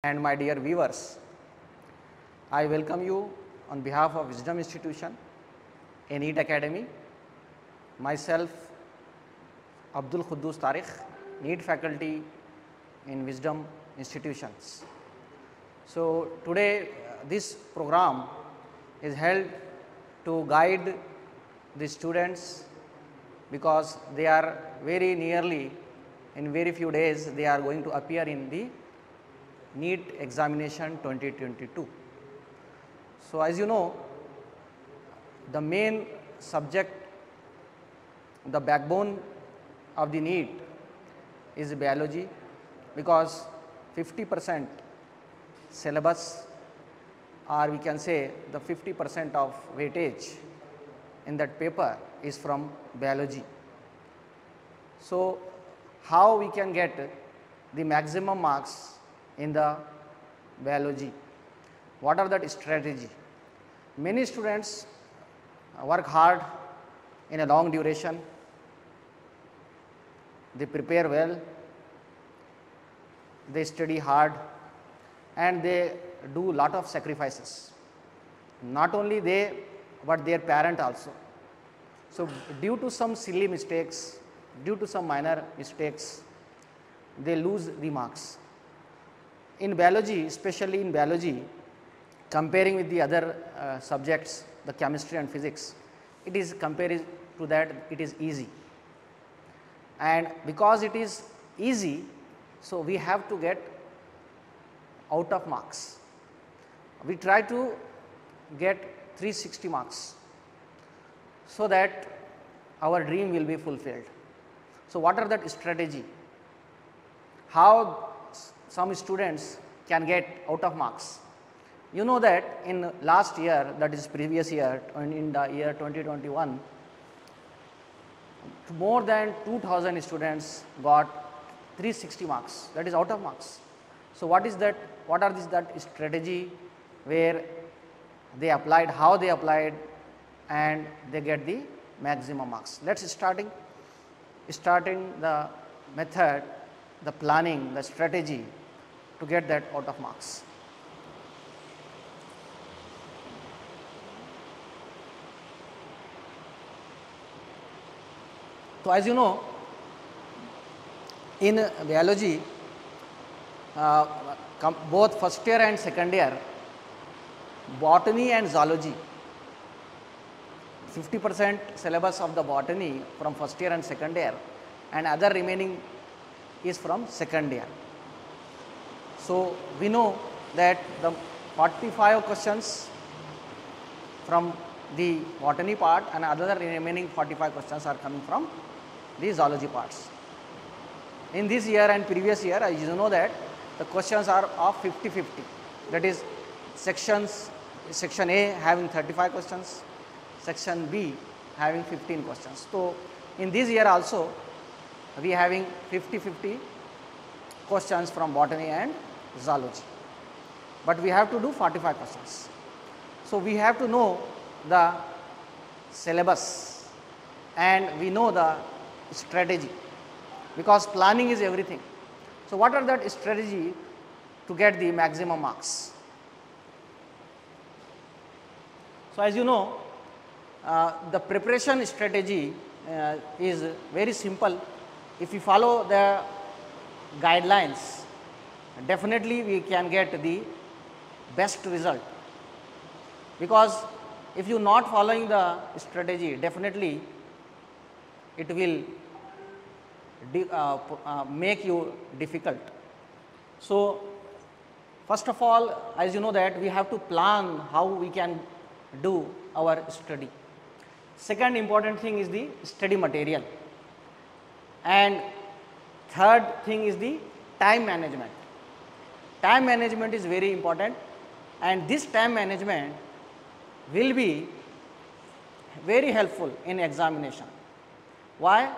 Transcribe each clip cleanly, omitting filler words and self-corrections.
And my dear viewers, I welcome you on behalf of Wisdom Institution, a Neet Academy. Myself, Abdul Quddus Tariq, Neet faculty in Wisdom Institutions. So, today this program is held to guide the students because they are very nearly, in very few days, they are going to appear in the Neet examination 2022. So, as you know, the main subject, the backbone of the Neet is biology, because 50% syllabus, or we can say the 50% of weightage in that paper is from biology. So, how we can get the maximum marks in the biology? What are that strategy? Many students work hard in a long duration, they prepare well, they study hard, and they do lot of sacrifices. Not only they, but their parent also. So, due to some silly mistakes, due to some minor mistakes, they lose the marks. In biology, especially in biology, comparing with the other subjects, the chemistry and physics, it is compared to that it is easy. And because it is easy, so we have to get out of marks. We try to get 360 marks so that our dream will be fulfilled. So, what are that strategy? How some students can get out of marks? You know that in last year, that is previous year, in the year 2021, more than 2000 students got 360 marks, that is out of marks. So, what is that? What are that strategy where they applied, how they applied, and they get the maximum marks? Let us starting the method, the planning, the strategy to get that out of marks. So, as you know, in biology, both first year and second year, botany and zoology, 50% syllabus of the botany from first year and second year, and other remaining is from second year. So, we know that the 45 questions from the botany part and other remaining 45 questions are coming from the zoology parts. In this year and previous year, as you know that the questions are of 50-50, that is section A having 35 questions, section B having 15 questions. So, in this year also we are having 50-50 questions from botany and zoology, but we have to do 45 questions. So, we have to know the syllabus and we know the strategy, because planning is everything. So, what are that strategy to get the maximum marks? So, as you know, the preparation strategy is very simple. If you follow the guidelines, definitely we can get the best result, because if you not following the strategy, definitely it will make you difficult. So, first of all, as you know that we have to plan how we can do our study. Second important thing is the study material, and third thing is the time management. Time management is very important, and this time management will be very helpful in examination. Why?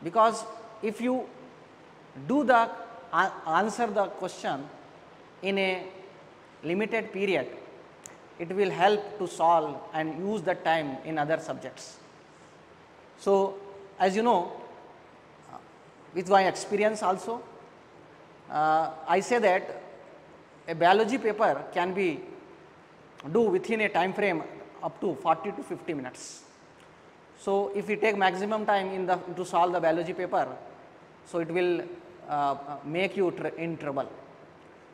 Because if you do the answer the question in a limited period, it will help to solve and use the time in other subjects. So, as you know, with my experience also, I say that a biology paper can be do within a time frame up to 40 to 50 minutes. So, if we take maximum time in the to solve the biology paper, so it will make you in trouble.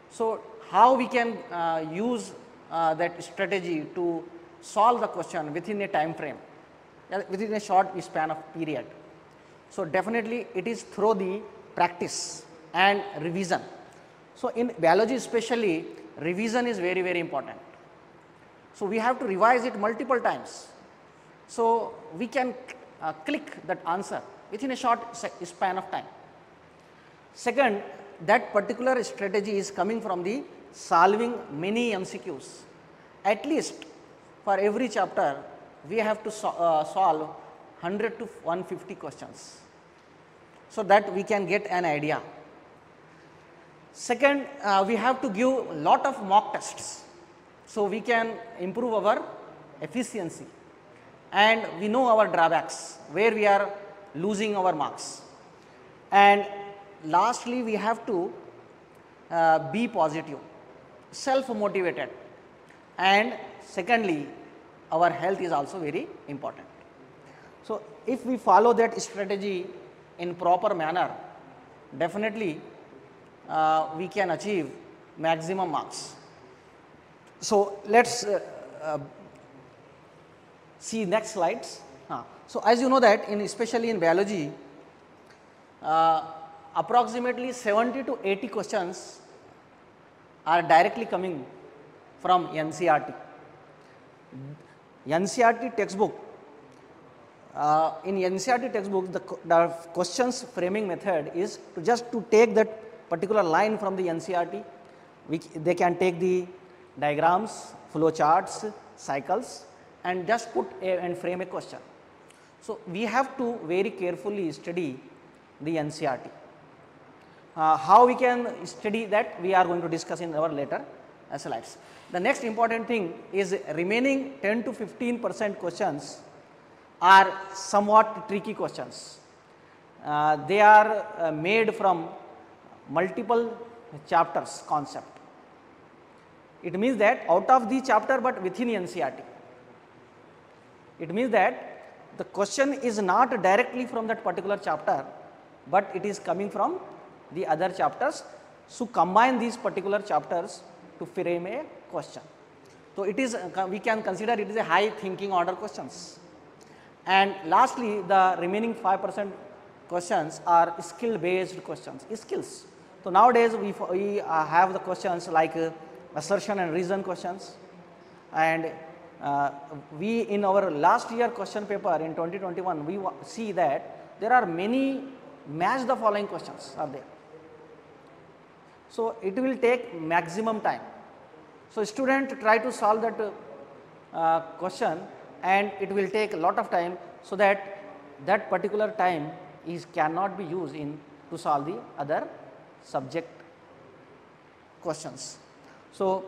So, how we can use that strategy to solve the question within a time frame, within a short span of period. So, definitely it is through the practice and revision. So, in biology especially, revision is very, very important. So, we have to revise it multiple times. So, we can click that answer within a short span of time. Second, that particular strategy is coming from the solving many MCQs. At least for every chapter, we have to solve 100 to 150 questions, so that we can get an idea. Second, we have to give lot of mock tests, so we can improve our efficiency and we know our drawbacks, where we are losing our marks. And lastly, we have to be positive, self motivated, and secondly, our health is also very important. So, if we follow that strategy in proper manner, definitely we can achieve maximum marks. So, let us see next slides. So, as you know that especially in biology, approximately 70 to 80 questions are directly coming from NCERT. NCERT textbook, in NCERT textbook, the questions framing method is to just to take that particular line from the NCERT, which they can take the diagrams, flow charts, cycles, and just put and frame a question. So, we have to very carefully study the NCERT. How we can study that, we are going to discuss in our later slides. The next important thing is remaining 10 to 15% questions are somewhat tricky questions. They are made from multiple chapters concept. It means that out of the chapter, but within NCERT. It means that the question is not directly from that particular chapter, but it is coming from the other chapters. So, combine these particular chapters to frame a question. So, it is we can consider it is a high thinking order questions. And lastly, the remaining 5% questions are skill based questions, skills. So, nowadays we have the questions like assertion and reason questions, and we in our last year question paper in 2021, we see that there are many match the following questions are there. So, it will take maximum time. So, student try to solve that question, and it will take a lot of time, so that that particular time cannot be used in to solve the other subject questions. So,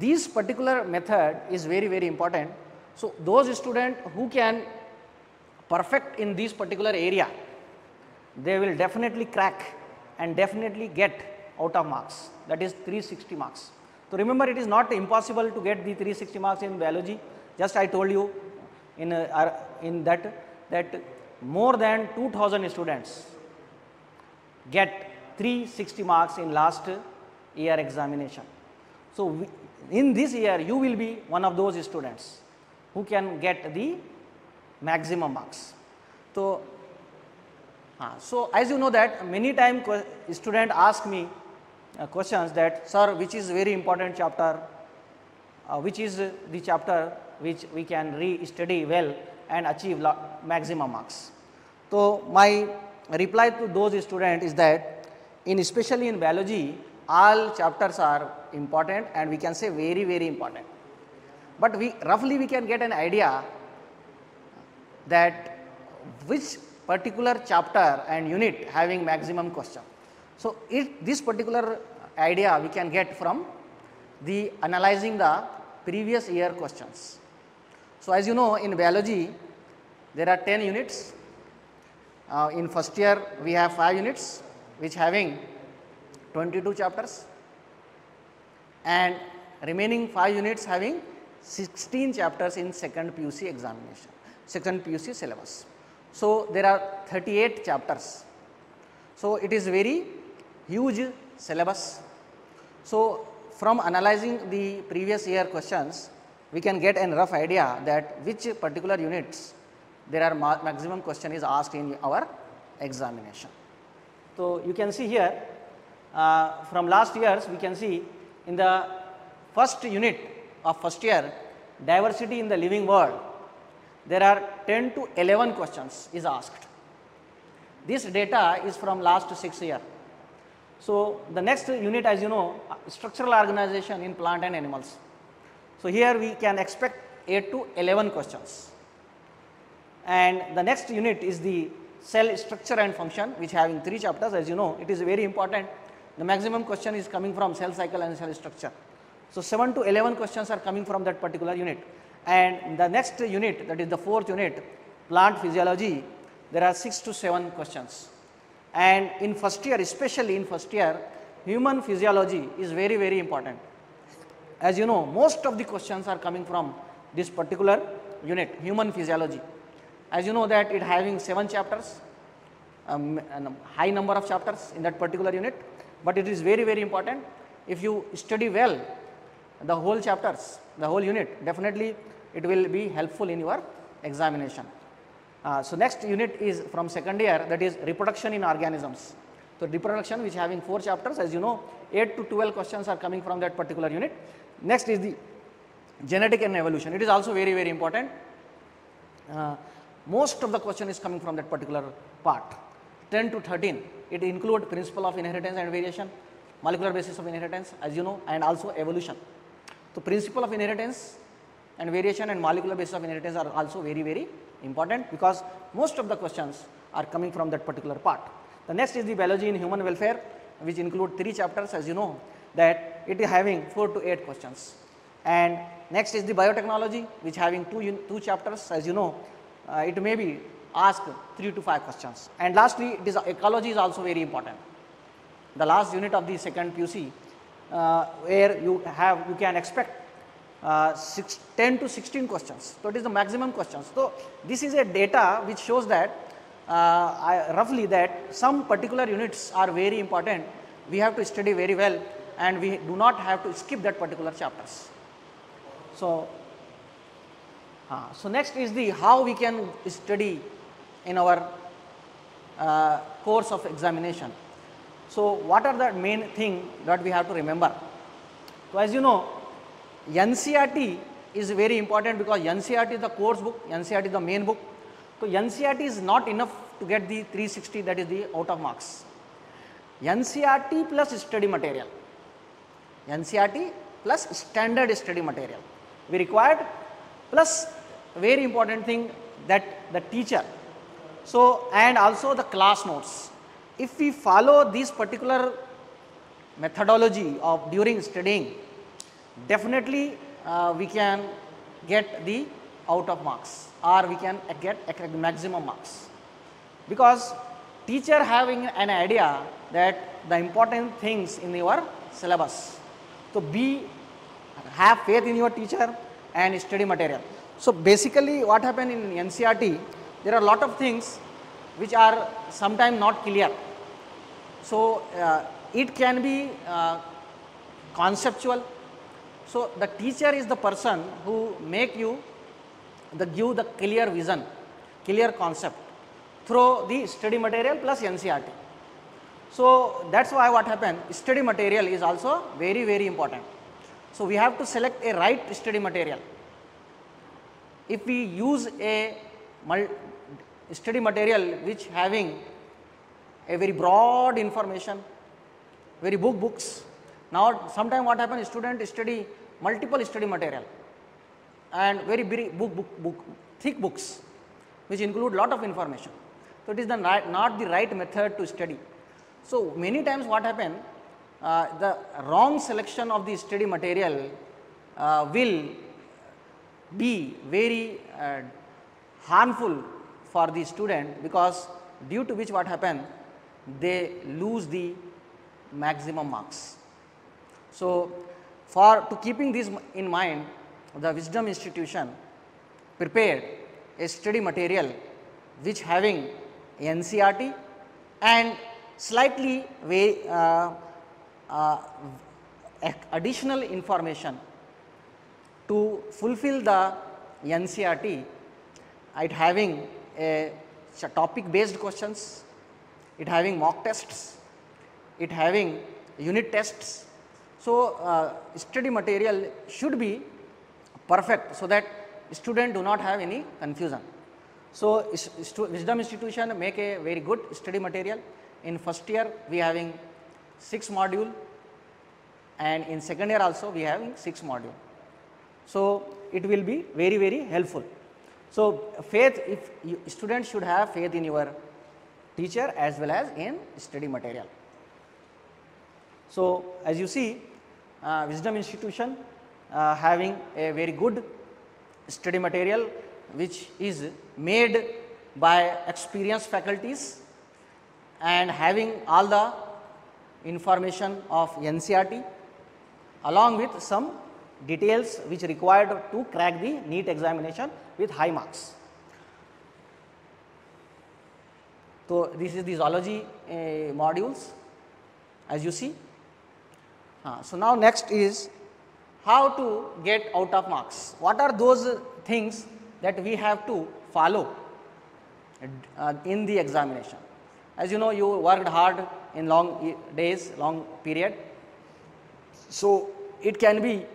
this particular method is very, very important. So, those students who can perfect in this particular area, they will definitely crack and definitely get out of marks, that is 360 marks. So, remember, it is not impossible to get the 360 marks in biology. Just I told you in that more than 2000 students get 360 marks in last year examination. So, in this year you will be one of those students who can get the maximum marks. So, as you know that many times student ask me questions that, sir, which is very important chapter, which is the chapter which we can re-study well and achieve maximum marks. So, my reply to those students is that especially in biology, all chapters are important, and we can say very, very important. But roughly we can get an idea that which particular chapter and unit having maximum question. So, this particular idea we can get from the analyzing the previous year questions. So, as you know, in biology there are 10 units. In first year we have 5 units which having 22 chapters, and remaining 5 units having 16 chapters in second PUC examination, second PUC syllabus. So, there are 38 chapters. So, it is very huge syllabus. So, from analyzing the previous year questions, we can get a rough idea that which particular units there are maximum question is asked in our examination. So, you can see here from last years we can see in the first unit of first year, diversity in the living world, there are 10 to 11 questions is asked. This data is from last 6 years. So, the next unit, as you know, structural organization in plant and animals. So, here we can expect 8 to 11 questions, and the next unit is the cell structure and function, which having 3 chapters. As you know, it is very important. The maximum question is coming from cell cycle and cell structure. So, 7 to 11 questions are coming from that particular unit, and the next unit, that is the 4th unit, plant physiology, there are 6 to 7 questions. And in first year, especially in first year, human physiology is very, very important. As you know, most of the questions are coming from this particular unit, human physiology. As you know that it having 7 chapters, and a high number of chapters in that particular unit, but it is very, very important. If you study well the whole chapters, the whole unit, definitely it will be helpful in your examination. So, next unit is from second year, that is reproduction in organisms. So, reproduction, which having 4 chapters, as you know, 8 to 12 questions are coming from that particular unit. Next is the genetic and evolution. It is also very, very important. Most of the question is coming from that particular part. 10 to 13, it include principle of inheritance and variation, molecular basis of inheritance, as you know, and also evolution. So, principle of inheritance and variation and molecular basis of inheritance are also very, very important, because most of the questions are coming from that particular part. The next is the biology in human welfare, which include 3 chapters, as you know that it is having 4 to 8 questions. And next is the biotechnology, which having 2 chapters, as you know, it may be asked 3 to 5 questions. And lastly, it is ecology is also very important. The last unit of the second PUC, where you can expect 10 to 16 questions. So, it is the maximum questions. So, this is a data which shows that roughly that some particular units are very important. We have to study very well, and we do not have to skip that particular chapters. So, next is the how we can study in our course of examination. So, what are the main thing that we have to remember? So, as you know, NCERT is very important, because NCERT is the course book, NCERT is the main book. So, NCERT is not enough to get the 360, that is the out of marks. NCERT plus study material, NCERT plus standard study material we required, plus very important thing that the teacher. So, and also the class notes. If we follow this particular methodology of during studying, definitely we can get the out of marks, or we can get maximum marks, because teacher having an idea that the important things in your syllabus. So, have faith in your teacher and study material. So, basically what happened in NCERT, there are a lot of things which are sometimes not clear. So, it can be conceptual. So, the teacher is the person who give the clear vision, clear concept through the study material plus NCERT. So, that is why what happened, study material is also very, very important. So, we have to select a right study material. If we use a study material which having a very broad information, very books. Now, sometimes what happens, student study multiple study material and very big thick books which include lot of information. So, it is not the right method to study. So, many times what happens, the wrong selection of the study material will be very harmful for the student, because due to which what happen, they lose the maximum marks. So, To keeping this in mind, the Wisdom Institution prepared a study material which having NCERT and slightly additional information to fulfill the NCERT. It having a topic based questions, it having mock tests, it having unit tests. So, study material should be perfect, so that student do not have any confusion. So, Wisdom Institution make a very good study material. In first year we having 6 module, and in second year also we having 6 module. So, it will be very, very helpful. So, faith, if students should have faith in your teacher as well as in study material. So, as you see, Wisdom Institution having a very good study material which is made by experienced faculties and having all the information of NCERT along with some details which required to crack the NEET examination with high marks. So, this is the zoology modules as you see. So, now next is how to get out of marks. What are those things that we have to follow in the examination? As you know, you worked hard in long days, long period. So, it can be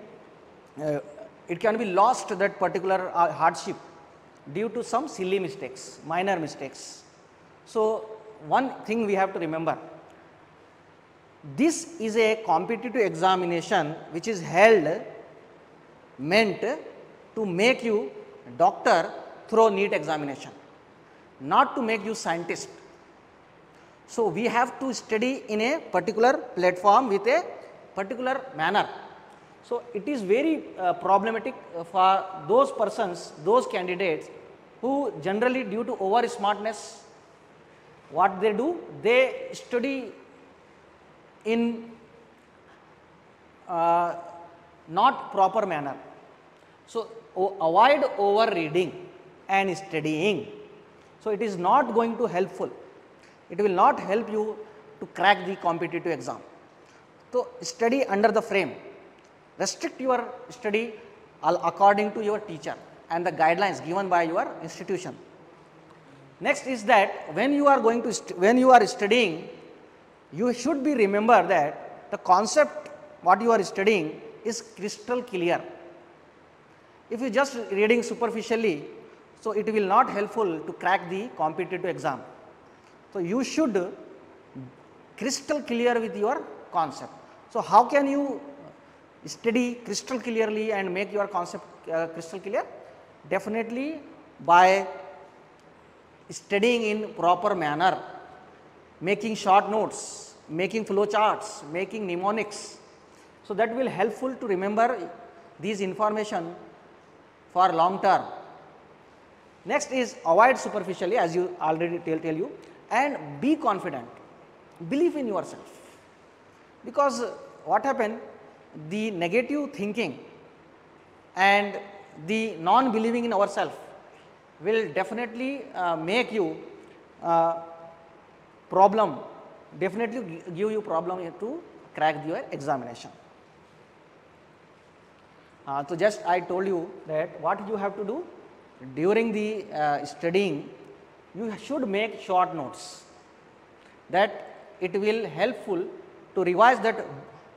lost, that particular hardship due to some silly mistakes, minor mistakes. So, one thing we have to remember, this is a competitive examination which is held, meant to make you doctor through NEET examination, not to make you scientist. So, we have to study in a particular platform with a particular manner. So, it is very problematic for those persons, those candidates who generally due to over smartness, what they do, they study in not proper manner. So, avoid over reading and studying. So, it is not going to helpful, it will not help you to crack the competitive exam. So, study under the frame, restrict your study according to your teacher and the guidelines given by your institution. Next is that when you are going to when you are studying, you should be remember that the concept what you are studying is crystal clear. If you just reading superficially, so it will not helpful to crack the competitive exam. So, you should crystal clear with your concept. So, how can you study crystal clearly and make your concept crystal clear? Definitely by studying in proper manner, making short notes, making flow charts, making mnemonics. So, that will helpful to remember these information for long term. Next is avoid superficially, as you already tell you, and be confident, believe in yourself, because what happened, the negative thinking and the non believing in ourselves will definitely make you problem, definitely give you problem to crack your examination. So, just I told you that what you have to do during the studying, you should make short notes, that it will helpful to revise that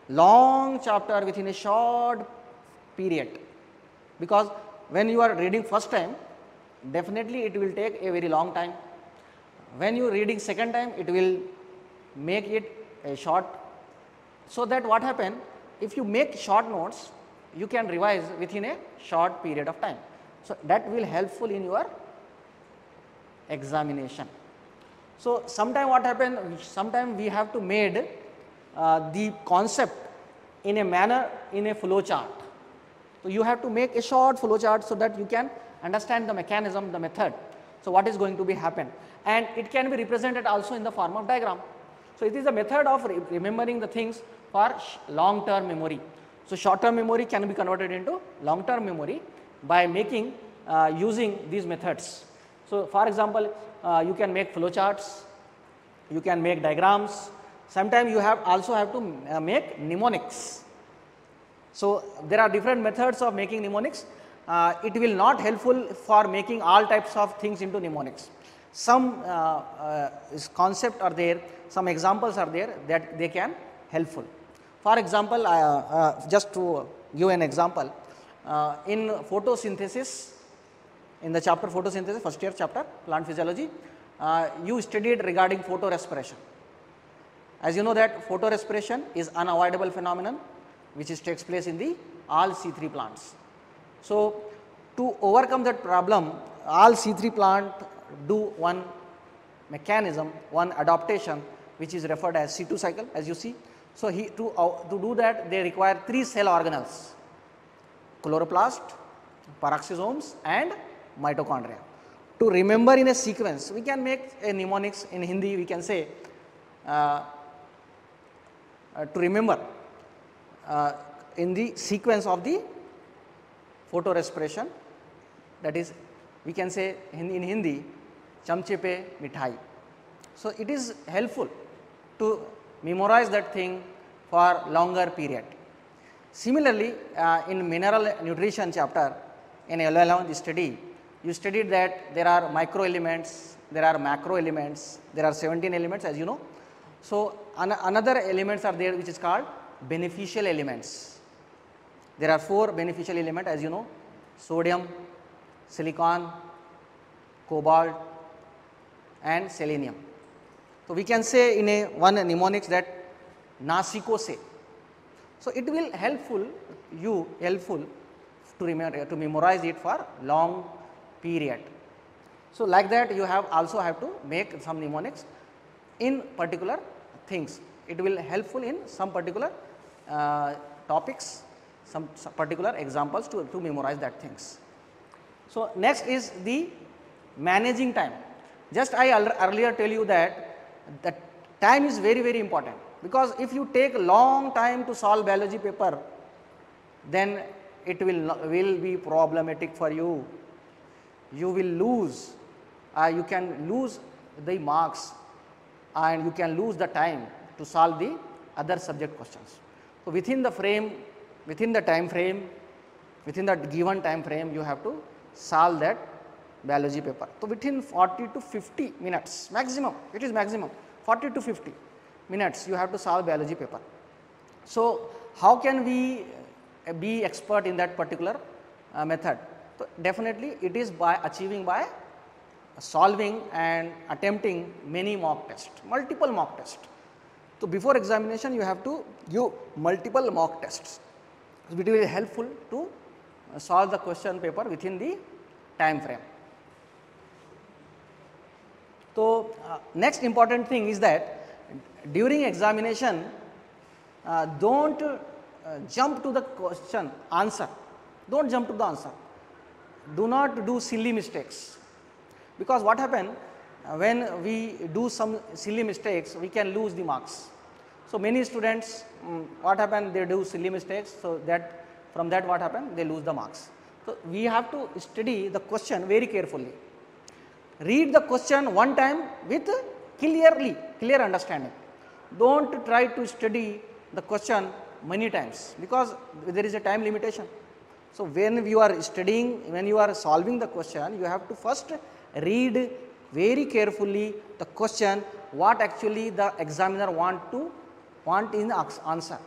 long chapter within a short period, because when you are reading first time, definitely it will take a very long time. When you are reading second time, it will make it a short. So, that what happen, if you make short notes, you can revise within a short period of time. So, that will helpful in your examination. So, sometime what happen, sometime we have to made the concept in a manner, in a flow chart. So, you have to make a short flow chart so that you can understand the mechanism, the method. So, what is going to be happen, and it can be represented also in the form of diagram. So, it is a method of remembering the things for long term memory. So, short term memory can be converted into long term memory by making using these methods. So, for example, you can make flowcharts, you can make diagrams, sometimes you also have to make mnemonics. So, there are different methods of making mnemonics. It will not helpful for making all types of things into mnemonics. Some concept are there, some examples are there that they can helpful. For example, just to give an example, in photosynthesis, in the chapter photosynthesis, first year chapter, plant physiology, you studied regarding photorespiration. As you know that photorespiration is unavoidable phenomenon which takes place in the all C3 plants. So, to overcome that problem, all C3 plant do one mechanism, one adaptation which is referred as C2 cycle, as you see. So, to do that they require 3 cell organelles: chloroplast, peroxisomes and mitochondria. To remember in a sequence, we can make a mnemonics in Hindi, we can say to remember in the sequence of the photorespiration, that is we can say in Hindi chamche pe mithai. So, it is helpful to memorize that thing for longer period. Similarly, in mineral nutrition chapter in L11 study, you studied that there are micro elements, there are macro elements, there are 17 elements, as you know. So, another elements are there which is called beneficial elements. There are 4 beneficial elements, as you know: sodium, silicon, cobalt and selenium. So, we can say in a one mnemonics that nasiko se. So, it will helpful to remember, to memorize it for long period. So, like that you also have to make some mnemonics in particular things. It will helpful in some particular topics, some particular examples to memorize that things. So, next is the managing time. Just I earlier tell you that the time is very important, because if you take long time to solve biology paper, then it will be problematic for you. You will lose, you can lose the marks and you can lose the time to solve the other subject questions. So, within the frame, within the time frame, within the given time frame, you have to solve that biology paper. So, within 40 to 50 minutes maximum, it is maximum 40 to 50 minutes you have to solve biology paper. So, how can we be expert in that particular method? So, definitely it is by achieving by solving and attempting many mock tests, multiple mock tests. So, before examination you have to give multiple mock tests. So, it will be helpful to solve the question paper within the time frame. So, next important thing is that during examination do not jump to the question answer, do not jump to the answer, do not do silly mistakes, because what happen when we do some silly mistakes we can lose the marks. So, many students what happen, they do silly mistakes, so that from that what happen, they lose the marks. So, we have to study the question very carefully, read the question one time with clear understanding. Do not try to study the question many times, because there is a time limitation. So, when you are studying, when you are solving the question, you have to first read very carefully the question, what actually the examiner want in the answer.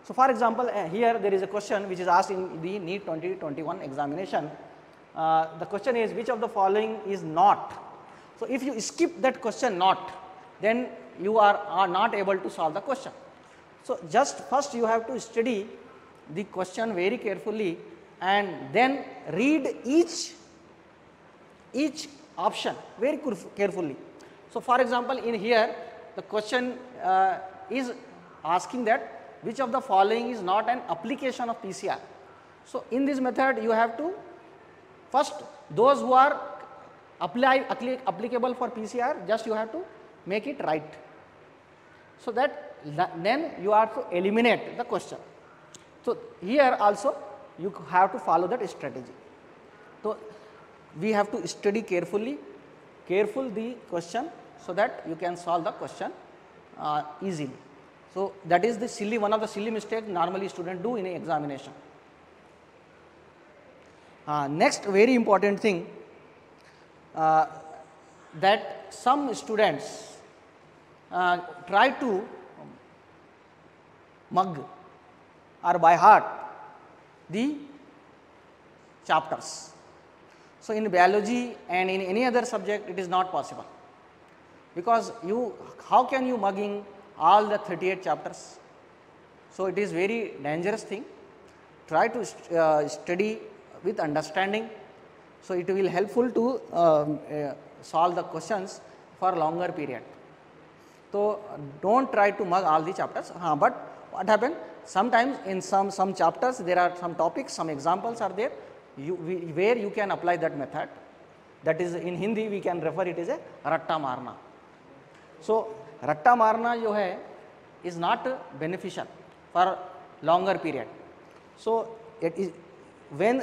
So, for example, here there is a question which is asked in the Neet 2021 examination. The question is, which of the following is not? So, if you skip that question not, then you are not able to solve the question. So, just first you have to study the question very carefully and then read each option very carefully. So, for example, in here the question is asking that which of the following is not an application of PCR. So, in this method you have to first those who are applicable for PCR, just you have to make it right. So, that then you have to eliminate the question. So, here also you have to follow that strategy. So, we have to study careful the question, so that you can solve the question easily. So, that is the one of the silly mistakes normally students do in an examination. Next very important thing, that some students try to mug or by heart the chapters. So, in biology and in any other subject it is not possible, because how can you mugging all the 38 chapters? So, it is very dangerous thing. Try to study with understanding, so it will helpful to solve the questions for longer period. So, do not try to mug all the chapters, but what happens, sometimes in some chapters there are some topics, some examples are there where you can apply that method. That is, in Hindi we can refer it as a ratta marna. So, ratta marna jo hai is not beneficial for longer period. So, it is when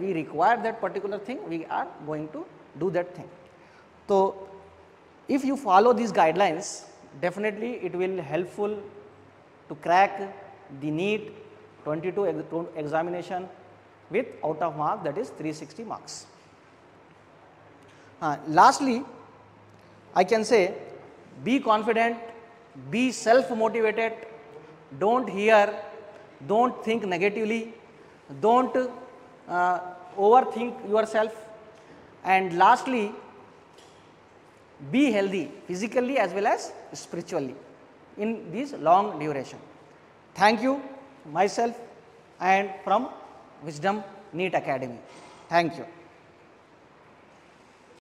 we require that particular thing, we are going to do that thing. So, if you follow these guidelines, definitely it will helpful to crack the Neet 22 examination with out of mark, that is 360 marks. Lastly, I can say, be confident, be self motivated, don't think negatively, don't overthink yourself, and lastly, be healthy physically as well as spiritually in this long duration. Thank you, myself and from Wisdom Neet Academy. Thank you.